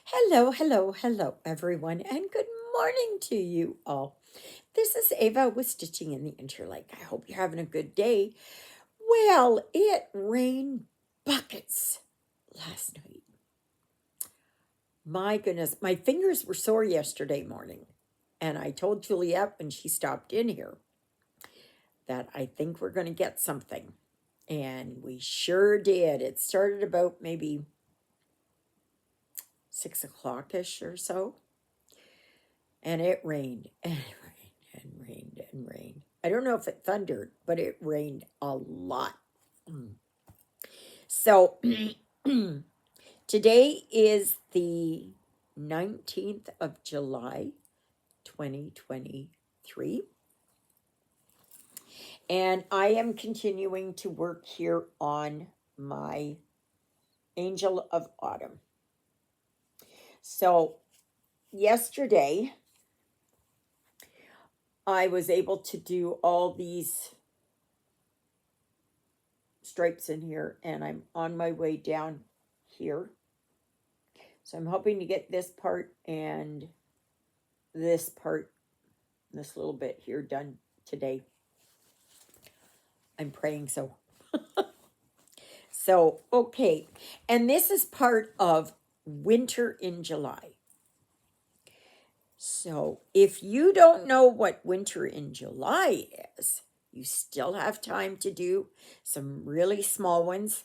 Hello, everyone, and good morning to you all. This is Eva with Stitching in the Interlake. I hope you're having a good day. Well, it rained buckets last night. My goodness, my fingers were sore yesterday morning, and I told Juliet when she stopped in here that I think we're going to get something. And we sure did. It started about maybe 6 o'clock-ish or so. And it rained and rained and rained and rained. I don't know if it thundered, but it rained a lot. So today is the 19th of July, 2023. And I am continuing to work here on my Angel of Autumn. So yesterday, I was able to do all these stripes in here, and I'm on my way down here. So I'm hoping to get this part and this part, this little bit here done today. I'm praying so. So, okay. And this is part of Winter in July. So if you don't know what Winter in July is, you still have time to do some really small ones.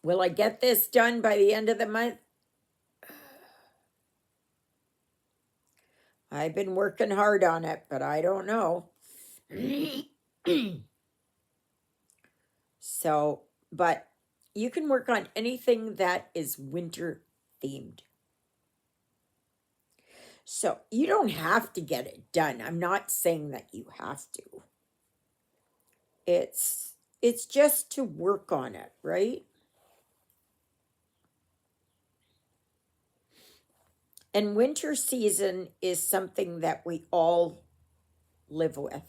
Will I get this done by the end of the month? I've been working hard on it, but I don't know. So, but you can work on anything that is winter themed. So you don't have to get it done. I'm not saying that you have to. It's just to work on it, right? And winter season is something that we all live with.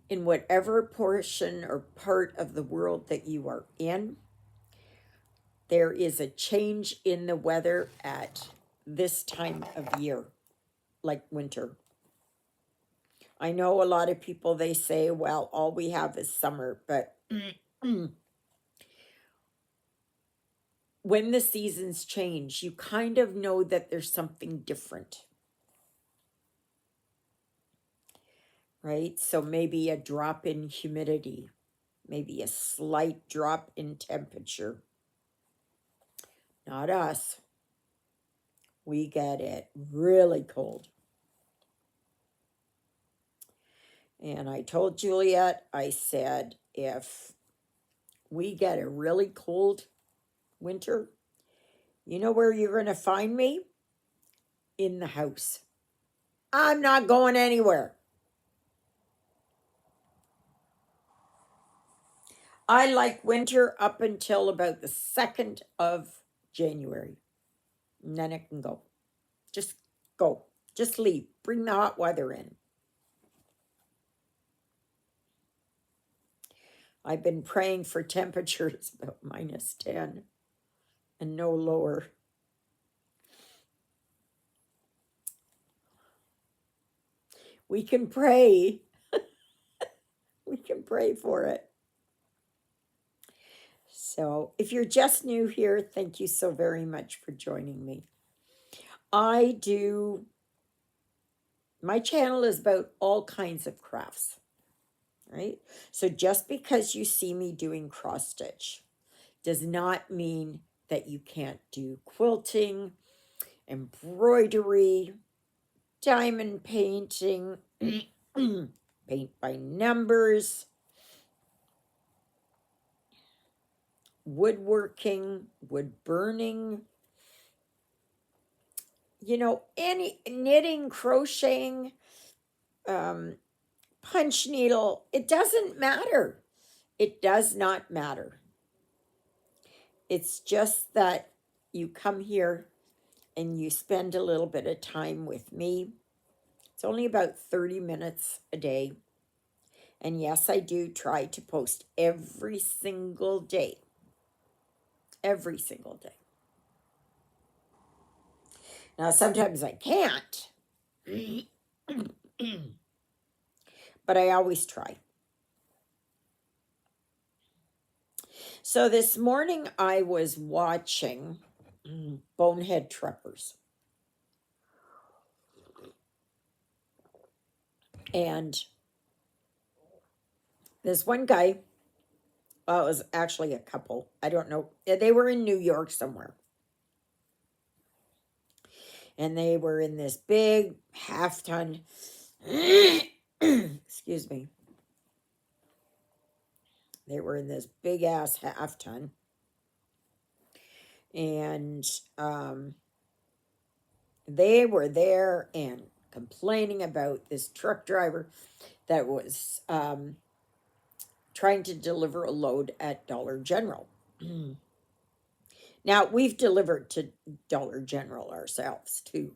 In whatever portion or part of the world that you are in, there is a change in the weather at this time of year, like winter. I know a lot of people, they say, well, all we have is summer, but when the seasons change, you kind of know that there's something different, right? So maybe a drop in humidity, maybe a slight drop in temperature. Not us. We get it really cold. And I told Juliet, I said, if we get a really cold winter, you know where you're going to find me? In the house. I'm not going anywhere. I like winter up until about the 2nd of January. And then it can go. Just go. Just leave. Bring the hot weather in. I've been praying for temperatures about -10 and no lower. We can pray. We can pray for it. So if you're just new here, thank you so very much for joining me. My channel is about all kinds of crafts, right? So just because you see me doing cross stitch does not mean that you can't do quilting, embroidery, diamond painting, paint by numbers, woodworking, wood burning, any knitting, crocheting, punch needle. It doesn't matter. It does not matter. It's just that you come here and you spend a little bit of time with me. It's only about 30 minutes a day. And yes, I do try to post every single day. Every single day. Now, sometimes I can't, but I always try. So this morning I was watching Bonehead Truckers. And this one guy, well, it was actually a couple. I don't know. They were in New York somewhere. And they were in this big half-ton, excuse me. They were in this big-ass half-ton. And they were there and complaining about this truck driver that was trying to deliver a load at Dollar General. Now, we've delivered to Dollar General ourselves, too,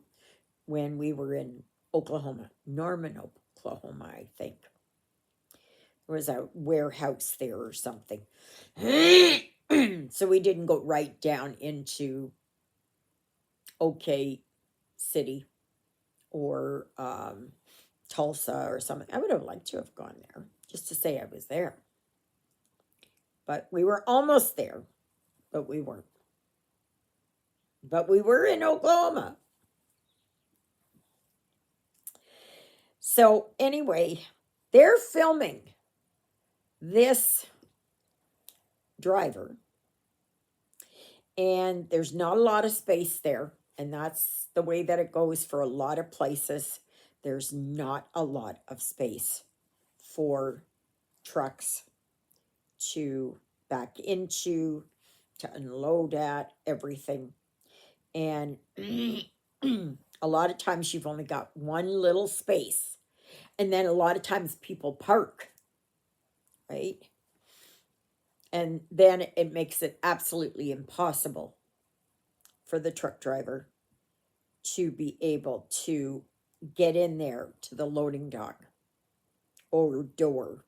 when we were in Oklahoma, Norman, Oklahoma, I think. There was a warehouse there or something. So we didn't go right down into OK City or Tulsa or something. I would have liked to have gone there just to say I was there. But we were almost there, but we weren't. But we were in Oklahoma. So anyway, they're filming this driver, and there's not a lot of space there, and that's the way that it goes for a lot of places. There's not a lot of space for trucks to back into, to unload at, everything. And a lot of times you've only got one little space. And then a lot of times people park, right? And then it makes it absolutely impossible for the truck driver to be able to get in there to the loading dock or door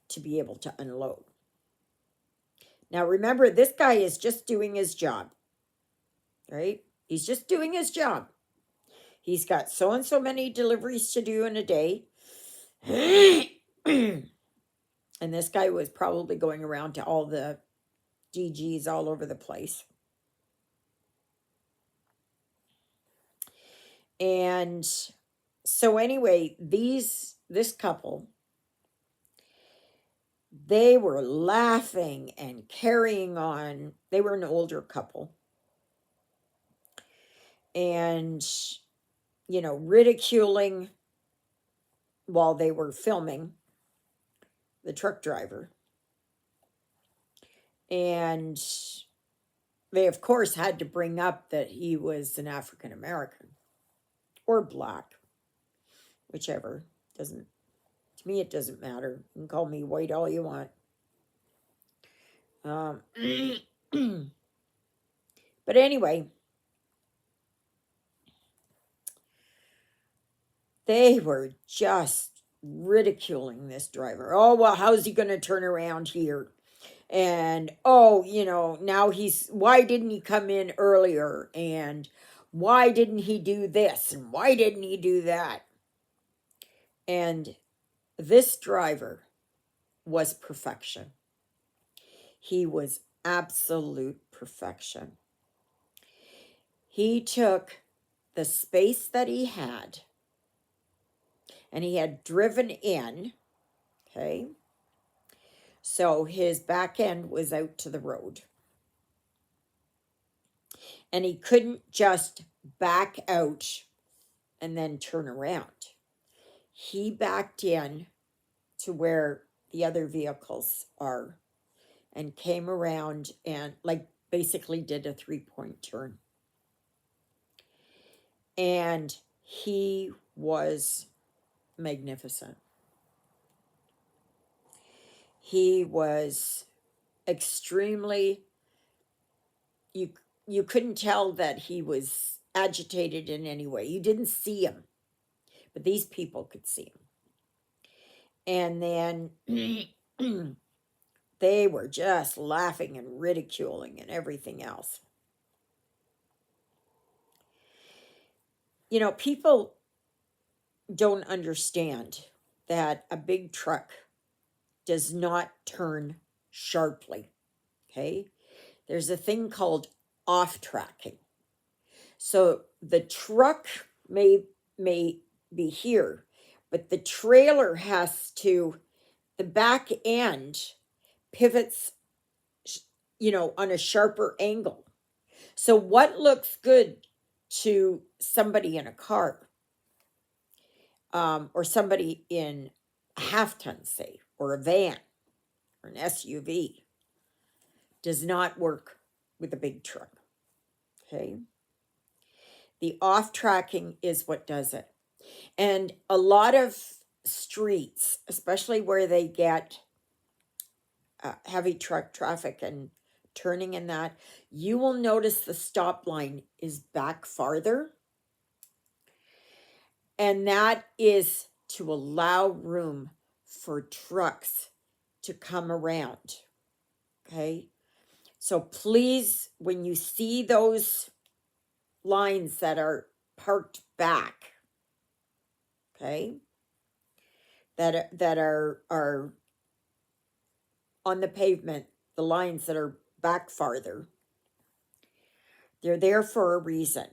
to be able to unload. Now remember, this guy is just doing his job, right? He's just doing his job. He's got so and so many deliveries to do in a day. And this guy was probably going around to all the DGs all over the place. And so anyway, this couple, they were laughing and carrying on. They were an older couple. And, ridiculing while they were filming the truck driver. And they, of course, had to bring up that he was an African American or black, whichever. To me, it doesn't matter. You can call me white all you want. But anyway, they were just ridiculing this driver. Oh, well, how's he going to turn around here? And, oh, now why didn't he come in earlier? And why didn't he do this? And why didn't he do that? And this driver was perfection. He was absolute perfection. He took the space that he had, and he had driven in, okay? So his back end was out to the road. And he couldn't just back out and then turn around. He backed in to where the other vehicles are and came around and basically did a 3-point turn. And he was magnificent. He was extremely, you couldn't tell that he was agitated in any way. You didn't see him, but these people could see him. And then they were just laughing and ridiculing and everything else. People don't understand that a big truck does not turn sharply. Okay? There's a thing called off tracking. So the truck may be here, but the trailer has to, the back end pivots, on a sharper angle. So what looks good to somebody in a car, or somebody in a half ton, say, or a van or an SUV, does not work with a big truck. Okay. The off tracking is what does it. And a lot of streets, especially where they get heavy truck traffic and turning in that, you will notice the stop line is back farther. And that is to allow room for trucks to come around. Okay. So please, when you see those lines that are parked back, okay, that are on the pavement, the lines that are back farther, they're there for a reason.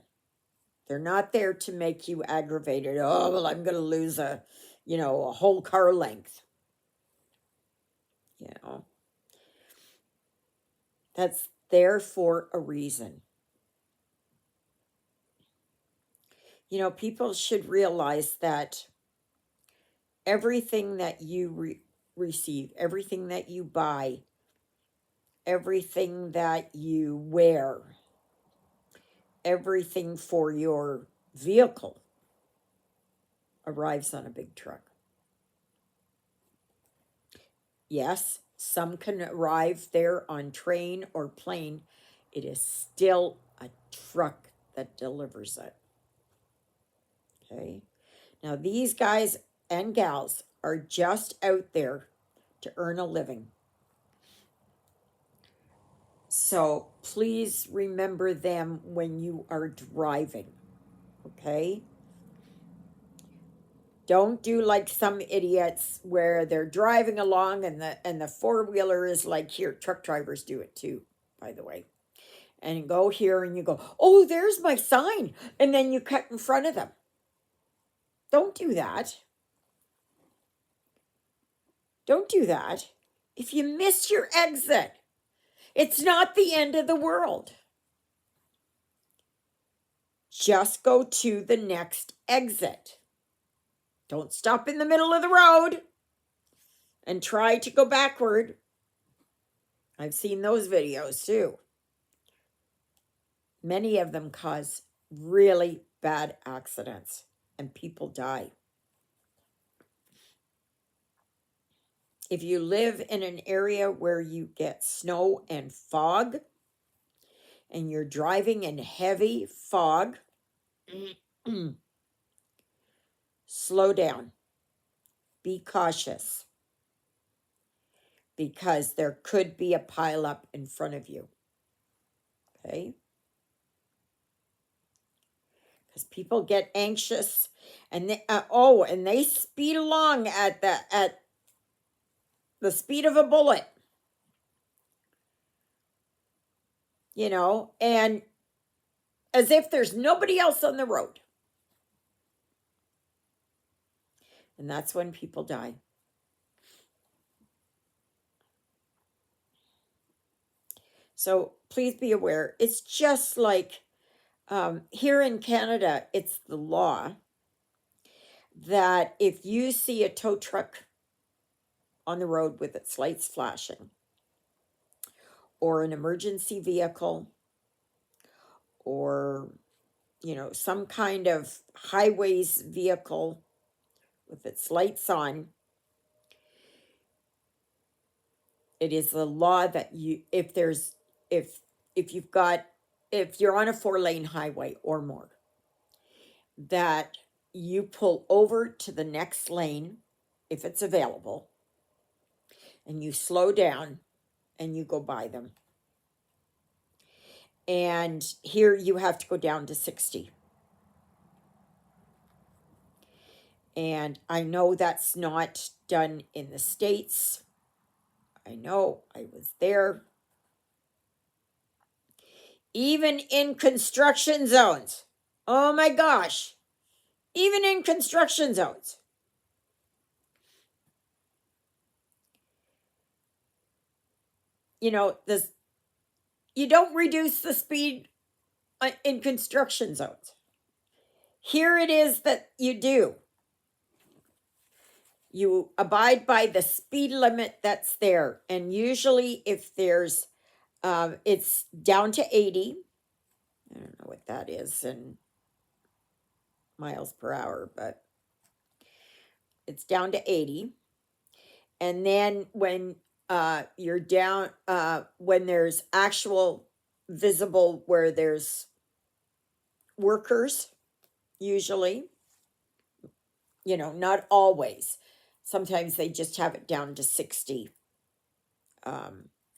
They're not there to make you aggravated. Oh, well, I'm going to lose a whole car length. That's there for a reason. People should realize that everything that you receive, everything that you buy, everything that you wear, everything for your vehicle arrives on a big truck. Yes, some can arrive there on train or plane. It is still a truck that delivers it. Okay. Now, these guys and gals are just out there to earn a living. So please remember them when you are driving. Okay? Don't do like some idiots where they're driving along and the four-wheeler is like, here, truck drivers do it too, by the way. And go here and you go, oh, there's my sign. And then you cut in front of them. Don't do that. Don't do that. If you miss your exit, it's not the end of the world. Just go to the next exit. Don't stop in the middle of the road and try to go backward. I've seen those videos too. Many of them cause really bad accidents and people die. If you live in an area where you get snow and fog and you're driving in heavy fog, slow down. Be cautious because there could be a pileup in front of you. Okay? Because people get anxious and they speed along at the speed of a bullet. And as if there's nobody else on the road. And that's when people die. So please be aware. It's just like here in Canada, it's the law that if you see a tow truck on the road with its lights flashing, or an emergency vehicle, or some kind of highways vehicle with its lights on, it is the law that if you're on a 4-lane highway or more, that you pull over to the next lane if it's available and you slow down and you go by them. And here you have to go down to 60. And I know that's not done in the States. I know, I was there. Even in construction zones. Oh my gosh. Even in construction zones. You know, this you don't reduce the speed in construction zones. Here it is that you do. You abide by the speed limit that's there. And usually, if there's, it's down to 80. I don't know what that is in miles per hour, but it's down to 80. And then when you're down, when there's actual visible where there's workers, usually, not always. Sometimes they just have it down to 60,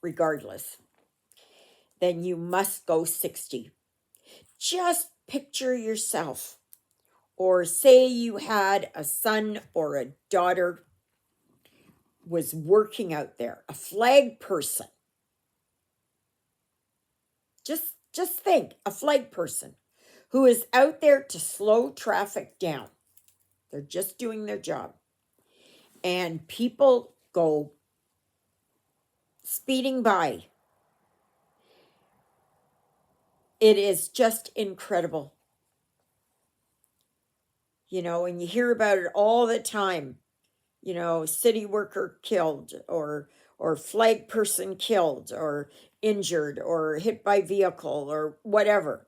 regardless. Then you must go 60. Just picture yourself, or say you had a son or a daughter was working out there, a flag person. Just think, a flag person who is out there to slow traffic down. They're just doing their job. And people go speeding by. It is just incredible. And you hear about it all the time. City worker killed, or flag person killed, or injured, or hit by vehicle, or whatever,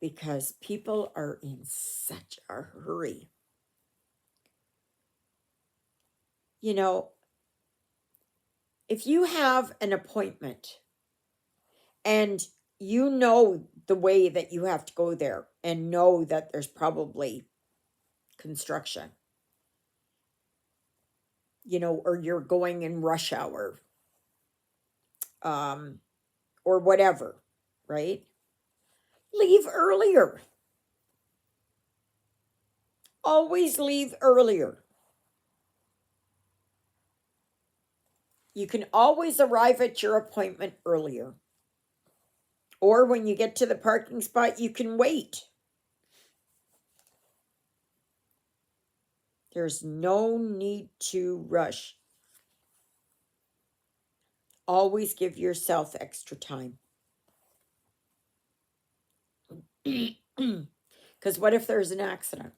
because people are in such a hurry. If you have an appointment and you know the way that you have to go there, and know that there's probably construction, or you're going in rush hour, or whatever, right? Leave earlier. Always leave earlier. You can always arrive at your appointment earlier. Or when you get to the parking spot, you can wait. There's no need to rush. Always give yourself extra time. Because what if there's an accident?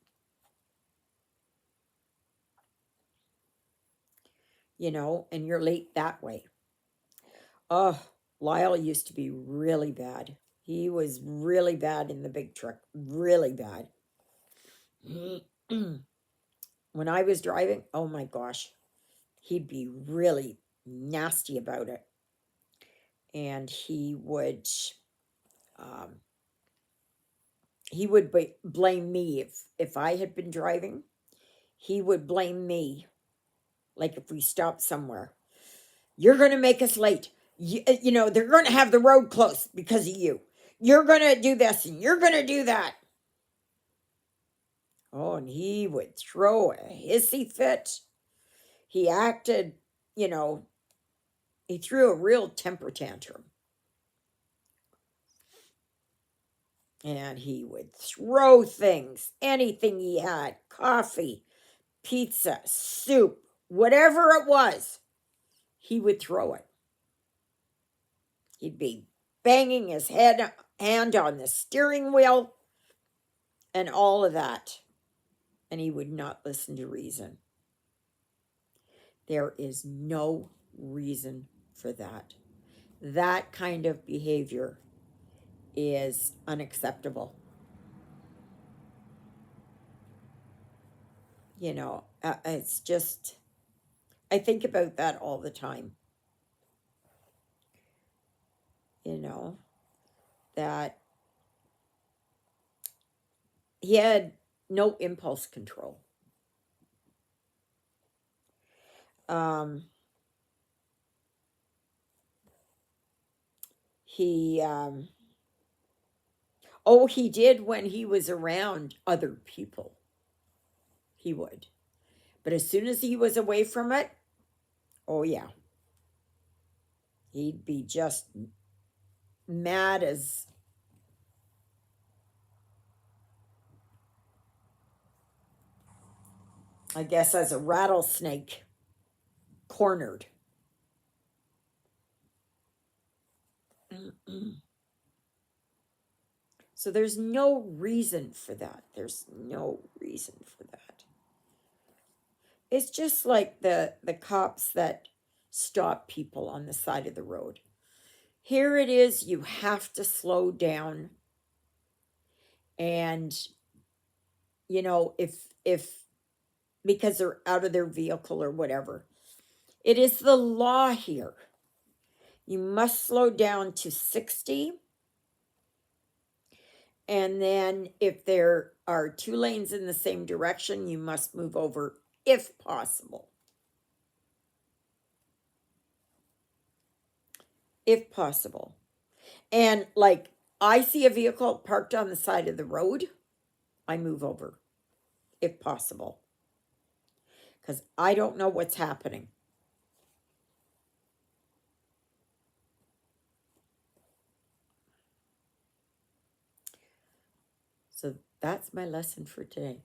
And you're late that way. Oh, Lyle used to be really bad. He was really bad in the big truck. Really bad. When I was driving, oh my gosh, he'd be really nasty about it. And um, he would blame me if I had been driving. He would blame me, like if we stopped somewhere. You're going to make us late. They're going to have the road closed because of you. You're going to do this and you're going to do that. Oh, and he would throw a hissy fit. He acted, he threw a real temper tantrum. And he would throw things, anything he had, coffee, pizza, soup, whatever it was, he would throw it. He'd be banging his hand on the steering wheel and all of that. And he would not listen to reason. There is no reason for that. That kind of behavior is unacceptable. It's just, I think about that all the time. That he had no impulse control. He he did when he was around other people. He would. But as soon as he was away from it, oh yeah, he'd be just mad as, I guess, as a rattlesnake cornered. So there's no reason for that. There's no reason for that. It's just like the cops that stop people on the side of the road. Here it is, you have to slow down. And if because they're out of their vehicle or whatever, it is the law here. You must slow down to 60. And then if there are 2 lanes in the same direction, you must move over if possible. If possible. And like, I see a vehicle parked on the side of the road, I move over if possible. Because I don't know what's happening. So that's my lesson for today.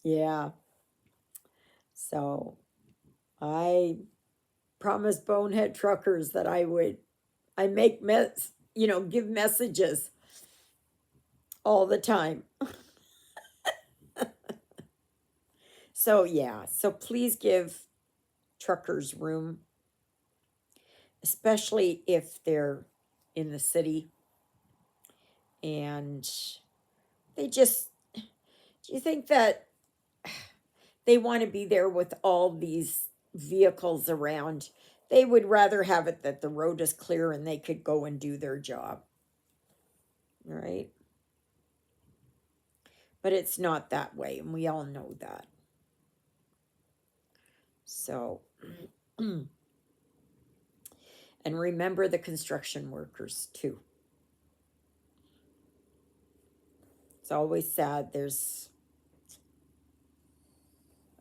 Yeah. So I promised bonehead truckers that I give messages all the time. So yeah, so please give truckers room, especially if they're in the city and do you think that they want to be there with all these vehicles around? They would rather have it that the road is clear and they could go and do their job. Right? But it's not that way, and we all know that. So, and remember the construction workers too. It's always sad.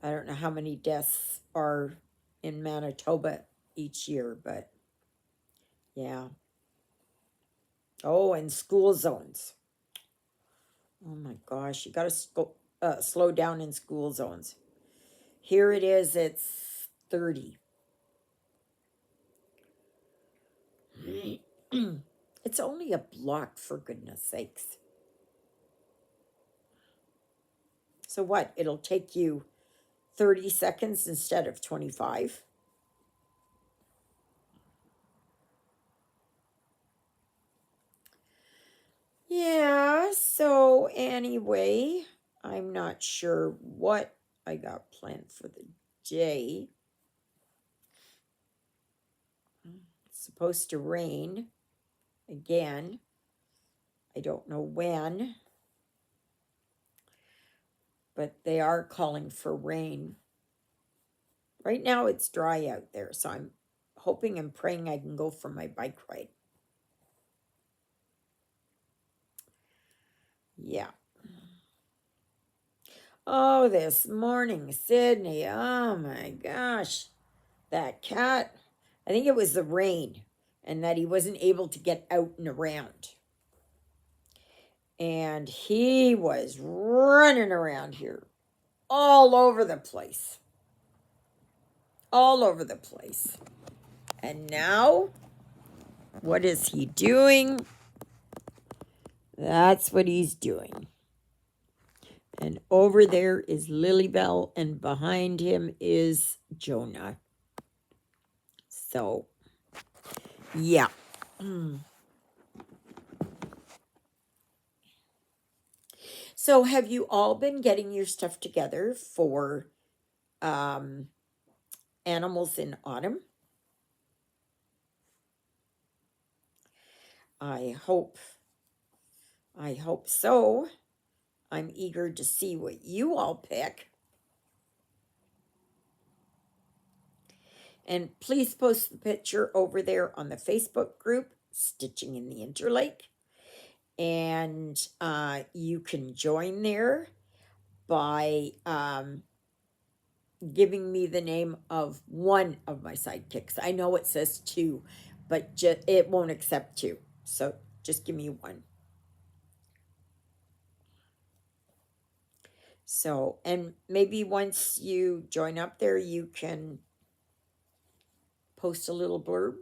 I don't know how many deaths are in Manitoba each year, but yeah. Oh, and school zones. Oh my gosh, you got to slow down in school zones. Here it is, it's 30. It's only a block, for goodness sakes. So what? It'll take you 30 seconds instead of 25. Yeah, so anyway, I'm not sure what I got planned for the day. It's supposed to rain again. I don't know when, but they are calling for rain. Right now it's dry out there, so I'm hoping and praying I can go for my bike ride. Yeah. Oh, this morning, Sydney. Oh my gosh. That cat. I think it was the rain and that he wasn't able to get out and around. And he was running around here all over the place. All over the place. And now, what is he doing? That's what he's doing. And over there is Lilybell, and behind him is Jonah. So, yeah. So, have you all been getting your stuff together for animals in autumn? I hope so. I'm eager to see what you all pick. And please post the picture over there on the Facebook group, Stitching in the Interlake. And you can join there by giving me the name of one of my sidekicks. I know it says two, but it won't accept two. So just give me one. So, and maybe once you join up there, you can post a little blurb.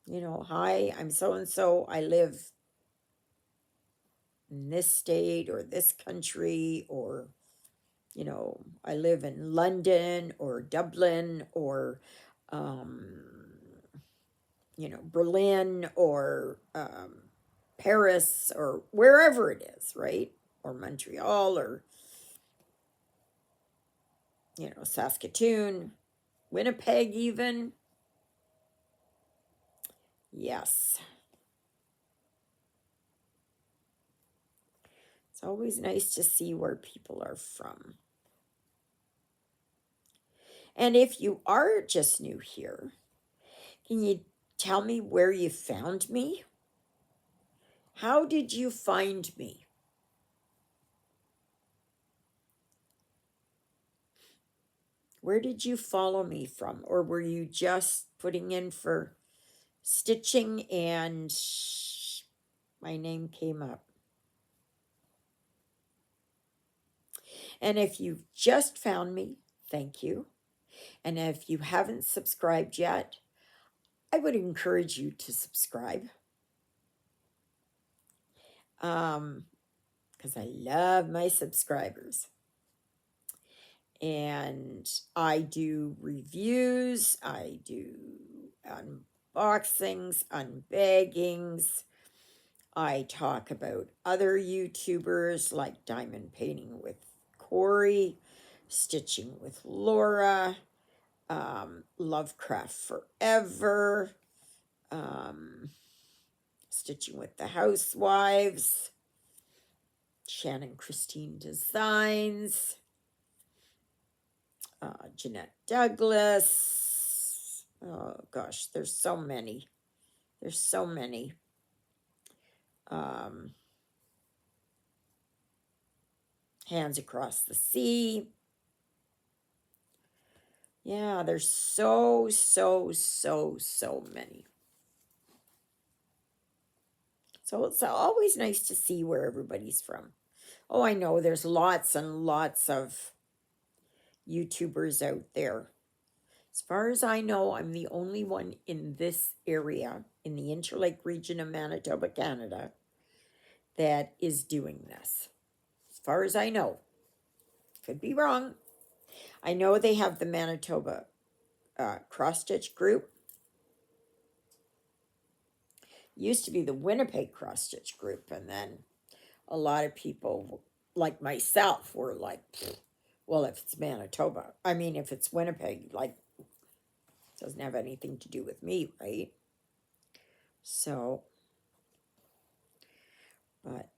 You know, hi, I'm so and so. I live in this state or this country, or, you know, I live in London or Dublin or, um, you know, Berlin or Paris or wherever it is, right? Or Montreal or, you know, Saskatoon, Winnipeg, even. Yes. It's always nice to see where people are from. And if you are just new here, can you tell me where you found me? How did you find me? Where did you follow me from? Or were you just putting in for stitching and my name came up? And if you've just found me, thank you. And if you haven't subscribed yet, I would encourage you to subscribe. Because I love my subscribers. And I do reviews, I do unboxings, unbaggings. I talk about other YouTubers like Diamond Painting with Corey, Stitching with Laura, Lovecraft Forever, Stitching with the Housewives, Shannon Christine Designs, Jeanette Douglas. Oh gosh, there's so many. There's so many. Hands Across the Sea. Yeah, there's so many. So it's always nice to see where everybody's from. Oh, I know there's lots and lots of YouTubers out there. As far as I know, I'm the only one in this area, in the Interlake region of Manitoba, Canada, that is doing this. As far as I know. Could be wrong. I know they have the Manitoba cross-stitch group. Used to be the Winnipeg cross-stitch group, and then a lot of people like myself were like, well, if it's Manitoba, I mean, if it's Winnipeg, like, it doesn't have anything to do with me, right? So, but,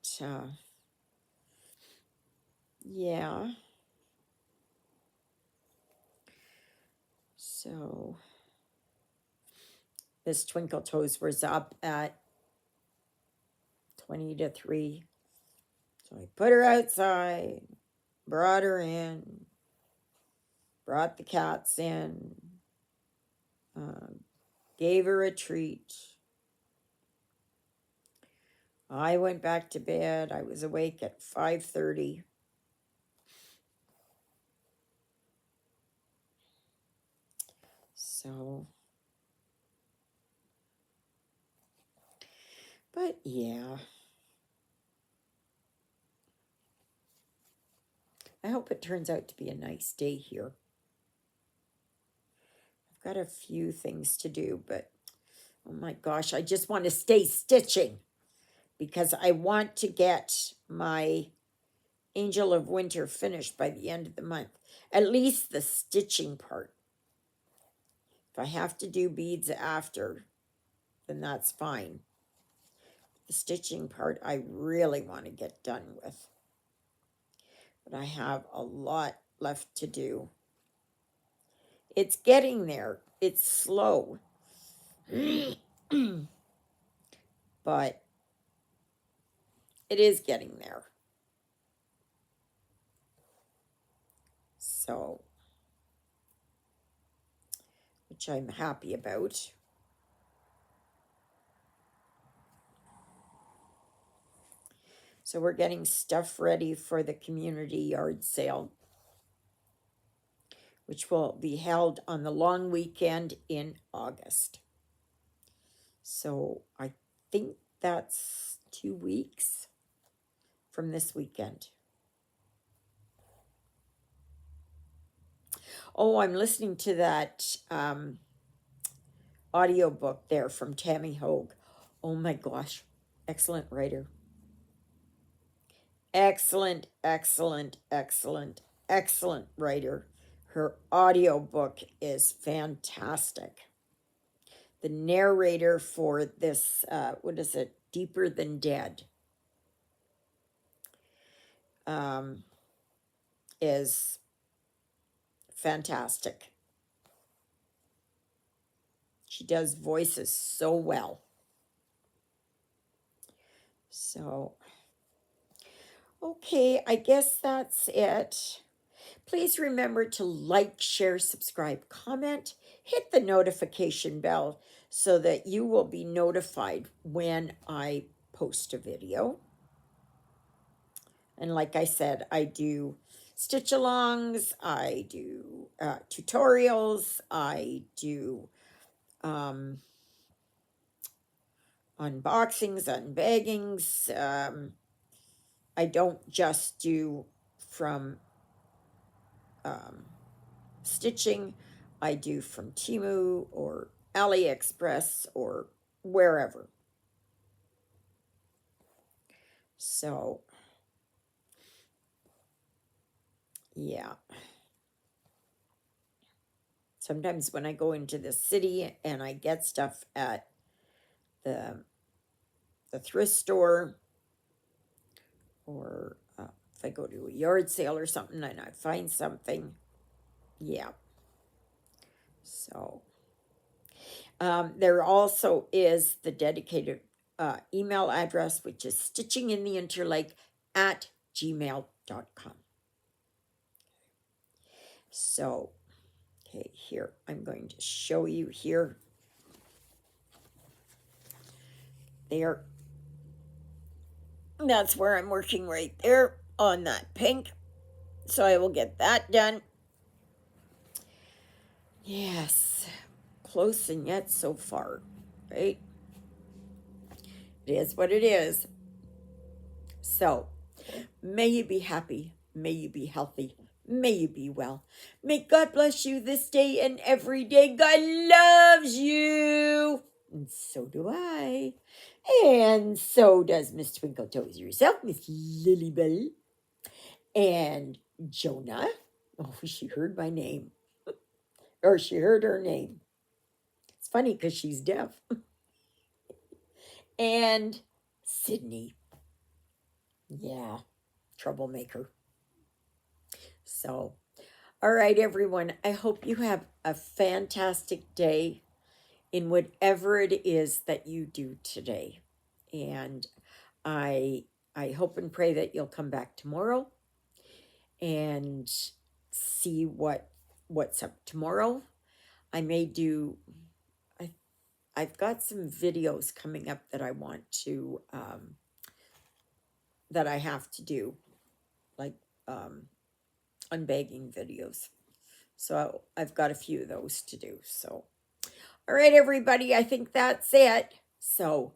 yeah. So, this Twinkle Toes was up at 20 to 3. So I put her outside, brought her in, brought the cats in, gave her a treat. I went back to bed. I was awake at 5:30. So, but yeah. I hope it turns out to be a nice day here. I've got a few things to do, but oh my gosh, I just want to stay stitching because I want to get my Angel of Winter finished by the end of the month. At least the stitching part. If I have to do beads after, then that's fine. The stitching part I really want to get done with. But I have a lot left to do. It's getting there. It's slow. But It is getting there. So, which I'm happy about. So we're getting stuff ready for the community yard sale, which will be held on the long weekend in August. So I think that's 2 weeks from this weekend. Oh, I'm listening to that audiobook there from Tammy Hogue. Oh my gosh, excellent writer. Excellent, excellent, excellent, excellent writer. Her audiobook is fantastic. The narrator for this, what is it, Deeper Than Dead, is fantastic. She does voices so well. So, okay, I guess that's it. Please remember to like, share, subscribe, comment, hit the notification bell so that you will be notified when I post a video. And like I said, I do stitch alongs, I do tutorials, I do unboxings, unbaggings. I don't just do from stitching, I do from Temu or AliExpress or wherever. So, yeah. Sometimes when I go into the city and I get stuff at the thrift store, or if I go to a yard sale or something and I find something, yeah. So, there also is the dedicated email address, which is stitchingintheinterlake@gmail.com. So, okay, here, I'm going to show you here. There. That's where I'm working right there on that pink. So I will get that done. Yes, close and yet so far, right? It is what it is. So, may you be happy. May you be healthy. May you be well. May God bless you this day and every day. God loves you. And so do I. And so does Miss Twinkle Toes yourself, Miss Lilybell. And Jonah. Oh, she heard my name. Or she heard her name. It's funny because she's deaf. And Sydney. Yeah, troublemaker. So, all right, everyone. I hope you have a fantastic day in whatever it is that you do today. And I hope and pray that you'll come back tomorrow and see what's up tomorrow. I may do, I've got some videos coming up that I want to, that I have to do, like unbagging videos. So I've got a few of those to do. So, all right, everybody, I think that's it. So,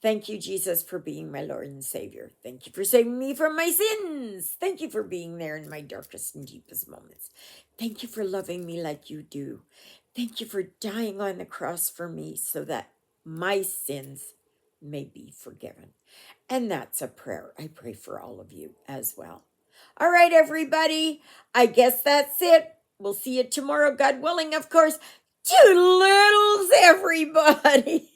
thank you, Jesus, for being my Lord and Savior. Thank you for saving me from my sins. Thank you for being there in my darkest and deepest moments. Thank you for loving me like you do. Thank you for dying on the cross for me so that my sins may be forgiven. And that's a prayer I pray for all of you as well. All right, everybody, I guess that's it. We'll see you tomorrow, God willing, of course. Toodle-oodles, everybody.